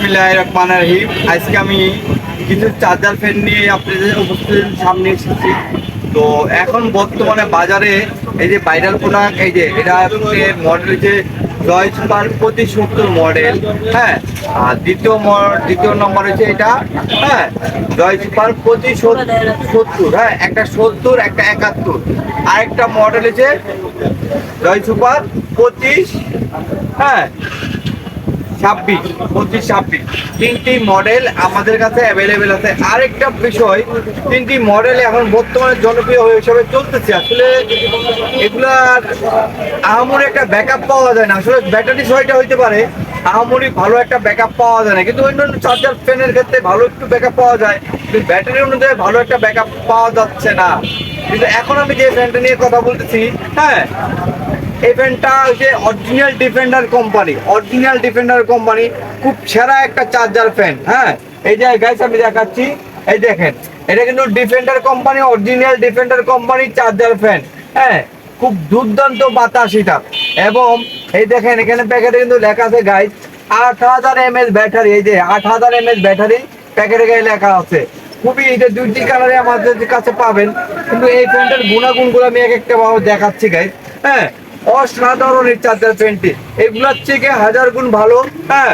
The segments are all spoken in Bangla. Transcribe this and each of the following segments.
বিসমিল্লাহির রহমানির রহিম। আজকে আমি কিছু চার্জার ফ্যান নিয়ে আপনাদের উপস্থিত সামনে এসেছি। তো এখন বর্তমানে বাজারে এই যে ভাইরাল প্রোডাক্ট, এই যে এটা মডেল যে জয় সুপার 75 মডেল, হ্যাঁ। আর দ্বিতীয় নম্বর হচ্ছে এটা, হ্যাঁ, জয় সুপার 75-70, হ্যাঁ, একটা 70 একটা 71। আরেকটা মডেল হচ্ছে জয় সুপার 25, হ্যাঁ, 26 তিনটি মডেল আমাদের কাছে অ্যাভেলেবেল আছে। আরেকটা বিষয়, তিনটি মডেল এখন বর্তমানে জনপ্রিয় হিসেবে চলতেছে। আসলে এগুলার আহামরি একটা ব্যাকআপ পাওয়া যায় না। আসলে ব্যাটারি সহায়তা হইতে পারে, আহামরি ভালো একটা ব্যাকআপ পাওয়া যায় না। কিন্তু অন্যান্য চার্জার ফ্যানের ক্ষেত্রে ভালো একটু ব্যাকআপ পাওয়া যায়, কিন্তু ব্যাটারি অনুযায়ী ভালো একটা ব্যাকআপ পাওয়া যাচ্ছে না। কিন্তু এখন আমি যে ফ্যানটা নিয়ে কথা বলতেছি, হ্যাঁ, এই ফ্যানটা হচ্ছে অরিজিনাল ডিফেন্ডার কোম্পানি, খুব সেরা একটা চার্জার ফ্যান, হ্যাঁ। এই যে গাইস আমি দেখাচ্ছি, এই দেখেন, এটা কিন্তু defender company, original defender company charger fan, হ্যাঁ। খুব দুর্দান্ত বাতাস এটা। এবং এই দেখেন এখানে প্যাকেটে কিন্তু লেখা আছে গাইস 8000 mAh ব্যাটারি। এই যে 8000 mAh ব্যাটারি প্যাকেটে গায়ে লেখা আছে। খুবই এটা দুইটি কালারে আমাদের কাছে পাবেন। কিন্তু এই ফ্যানটার গুণাগুণগুলো আমি এক একটা ভাবে দেখাচ্ছি গাইস, হ্যাঁ। অসাধারণ এই চার্জার ফ্যানটি, এগুলোর থেকে 1000 গুণ ভালো, হ্যাঁ,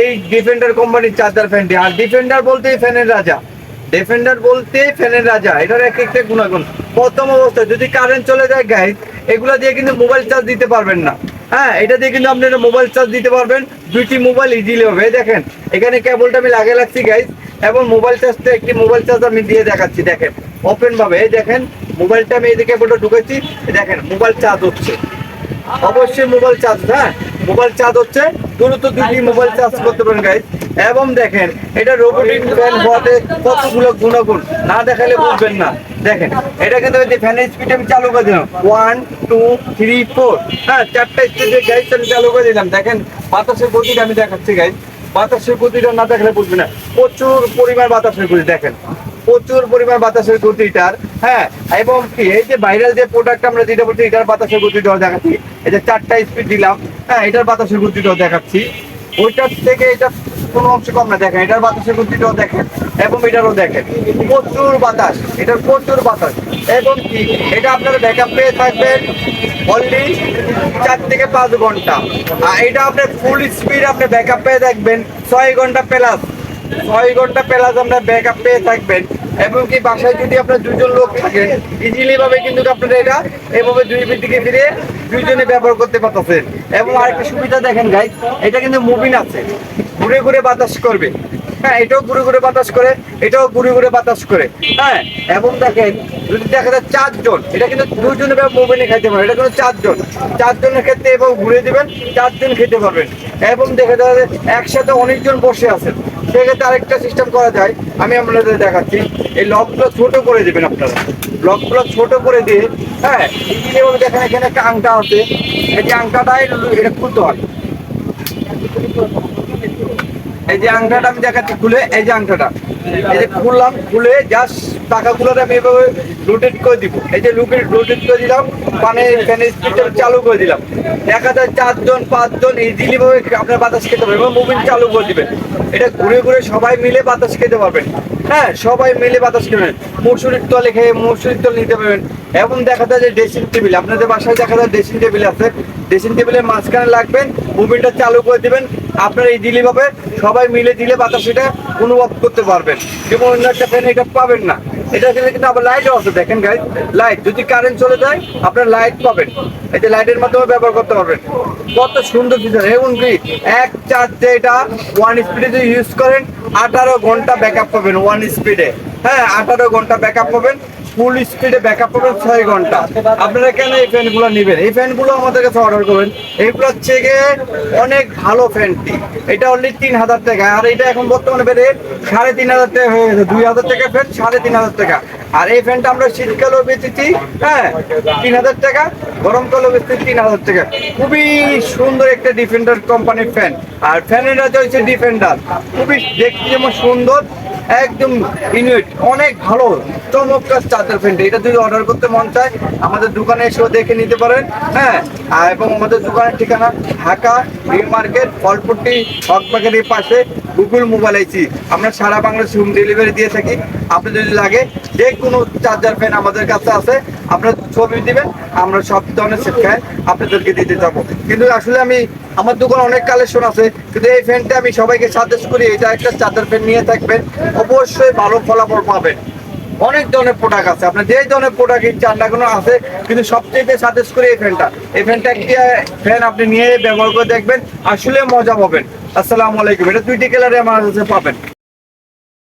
এই ডিফেন্ডার কোম্পানির চার্জার ফ্যানটি। আর ডিফেন্ডার বলতে ফ্যানের রাজা, এটার এক একটা গুণাগুণ। প্রথম অবস্থায় যদি কারেন্ট চলে যায় গাইস, এগুলো দিয়ে কিন্তু মোবাইল চার্জ দিতে পারবেন না, হ্যাঁ। এটা দিয়ে কিন্তু আপনারা মোবাইল চার্জ দিতে পারবেন, দুইটি মোবাইল ইজিলি হবে। দেখেন এখানে কেবলটা আমি লাগিয়ে রাখছি গাইস, এবং মোবাইল চার্জটা একটি মোবাইল চার্জ আমি দিয়ে দেখাচ্ছি। দেখেন ওপেন ভাবে, এই দেখেন মোবাইলটা আমি এদিকে কেবলটা ঢুকেছি, দেখেন মোবাইল চার্জ হচ্ছে, অবশ্যই মোবাইল চার্জ, হ্যাঁ, মোবাইল চার্জ হচ্ছে। দ্রুত দুটি মোবাইল চার্জ করতে পারেন গাইস। এবং দেখেন এটা রোবোটিক ফ্যান হওয়াতে কতগুলো গুণাগুণ না দেখালে বুঝবেন না। দেখেন এটা কিন্তু ফ্যানের স্পিড আমি চালু করে দিলাম 1 2 3 4, হ্যাঁ, 4টা স্পিডে গাইস আমি চালু করে দিলাম। দেখেন বাতাসের গতিটা আমি দেখাচ্ছি গাইস, বাতাসের গতিটা না দেখলে বুঝবে না। প্রচুর পরিমাণ বাতাসের গতি, দেখেন প্রচুর পরিমাণ বাতাসের গতিটার, হ্যাঁ। এবং কি এই যে ভাইরাল যে প্রোডাক্ট আমরা যেটা বলছি, এটার বাতাসের গতিটাও দেখাচ্ছি। এই যে 4টা স্পিড দিলাম, হ্যাঁ, এটার বাতাসের গতিটাও দেখাচ্ছি। ওইটার থেকে এটা কোনো অংশ কম না। দেখেন এটার বাতাসের গতিটাও দেখেন, এবং এটারও দেখেন প্রচুর বাতাস, এটার প্রচুর বাতাস। এবং কি এটা আপনারা ব্যাকআপ পেয়ে থাকবেন অনলি 4 থেকে 5 ঘন্টা। আর এটা আপনার ফুল স্পিড আপনি ব্যাকআপ পেয়ে থাকবেন 6 ঘন্টা প্লাস, 6 ঘন্টা প্লাস আমরা ব্যাকআপ পেয়ে থাকবেন। এবং কি বাসায় যদি আপনার দুজন লোক থাকেন, ইজিলি ভাবে কিন্তু আপনারা এটা এভাবে দুই দিকে ফিরে দুইজনে ব্যবহার করতে পারতেছেন। এবং আরেকটা সুবিধা দেখেন গাইস, এটা কিন্তু মুভিং আছে, ঘুরে ঘুরে বাতাস করবে, হ্যাঁ, এটাও ঘুরে ঘুরে বাতাস করে, এটাও ঘুরে ঘুরে বাতাস করে, হ্যাঁ। এবং দেখেন যদি দেখা যায় 4 জন, এটা কিন্তু দুজনে মুভিংয়ে খাইতে পারে, এটা কিন্তু 4 জনের ক্ষেত্রে এবং ঘুরে দিবেন 4 জন খেতে পারবেন। এবং দেখা যায় একসাথে অনেকজন বসে আছেন, সেক্ষেত্রে আরেকটা সিস্টেম করা যায়, আমি আপনাদের দেখাচ্ছি। এই লকগুলো ছোট করে দেবেন আপনারা, লকগুলো ছোট করে দিয়ে, হ্যাঁ, এইভাবে দেখেন এখানে একটা আংটা আছে, এই যে আংটাটাই এটা খুলতে হয়। এই যে আংটাটা আমি দেখাচ্ছি খুলে, এই যে আংটাটা এই যে খুললাম, খুলে জাস্ট টাকাগুলোটা আমি এভাবে রোটেট করে দিব। এই যে রোটেট করে দিলাম, মানে ফ্যানের স্পিডটা চালু করে দিলাম। দেখা যায় 4 জন 5 জন ইজিলি ভাবে আপনার বাতাস খেতে পারবেন, এবং মুভিং চালু করে দিবেন। এটা ঘুরে ঘুরে সবাই মিলে বাতাস খেতে পারবেন, হ্যাঁ, সবাই মিলে বাতাস খেবেন। মসুরির তলে খেয়ে মসুরির তল নিতে পারবেন। এবং দেখা যায় যে ড্রেসিং টেবিল, আপনাদের বাসায় দেখা যায় ড্রেসিং টেবিল আছে, ড্রেসিং টেবিলের মাঝখানে লাগবেন, মুভিংটা চালু করে দিবেন। আপনারা ইজিলি ভাবে সবাই মিলে দিলে বাতাস এটা অনুভব করতে পারবেন। যেমন অন্য একটা ফ্যান এটা পাবেন না। এটা কিন্তু আবার লাইটও আছে, দেখেন গাইস, লাইট যদি কারেন্ট চলে যায় আপনার লাইট পাবেন, এই যে লাইটের মাধ্যমে ব্যবহার করতে পারবেন। কত সুন্দর ফিচার। এবং কি এক চার্জে এটা 1 স্পিডে যদি ইউজ করেন 18 ঘন্টা ব্যাকআপ পাবেন 1 স্পিডে, হ্যাঁ, 18 ঘন্টা ব্যাকআপ পাবেন। ফুল স্পিডে ব্যাকআপ পাবেন 6 ঘন্টা। আপনারা কেন এই ফ্যানগুলো নেবেন? এই ফ্যানগুলো আমাদের কাছে অর্ডার করবেন। এইগুলোর থেকে অনেক ভালো ফ্যানটি, এটা অনলি 3000 টাকা। আর এটা এখন বর্তমানে বেড়ে 3500 টাকা হয়ে গেছে, 2000 টাকা ফ্যান 3500 টাকা। আর এই ফ্যানটা আমরা শীতকালেও বেচেছি, হ্যাঁ, 3000 টাকা, গরমকালেও বেচেছি 3000 টাকা। খুবই সুন্দর একটা ডিফেন্ডার কোম্পানির ফ্যান। আর ফ্যানের রাজা হচ্ছে ডিফেন্ডার, খুবই দেখতে যেমন সুন্দর, একদম ইউনিট, অনেক ভালো চমৎকার চার্জার ফ্যানটা। এটা যদি অর্ডার করতে মন চায় আমাদের দোকানে এসেও দেখে নিতে পারেন। হ্যাঁ, এবং আমাদের দোকানের ঠিকানা ঢাকা নিউ মার্কেট, ফলপট্টি হকবাগের পাশে, গুগল মোবাইল আইসি। আমরা সারা বাংলাদেশ হোম ডেলিভারি দিয়ে থাকি। আপনি যদি লাগে যে কোনো চার্জার ফ্যান আমাদের কাছে আছে, আপনার ছবি দিবেন, আমরা সব ধরনের ফ্যান আপনাদেরকে দিতে যাবো। কিন্তু আসলে আমার দোকানে অনেক কালেকশন আছে, কিন্তু এই ফ্যানটা আমি সবাইকে সাজেস্ট করি এটা একটা চার্জার ফ্যান নিয়ে থাকবেন, অবশ্যই ভালো ফলাফল পাবেন। অনেক ধরনের প্রোডাক্ট আছে, আপনার যে ধরনের প্রোডাক্ট চান না কোনো আছে, কিন্তু সবচেয়ে সাজেস্ট করি এই ফ্যানটা। এই ফ্যানটা একটি ফ্যান আপনি নিয়ে ব্যবহার করে দেখবেন, আসলে মজা পাবেন। আসসালামু আলাইকুম। এটা 2টি কালারে আমার কাছে পাবেন।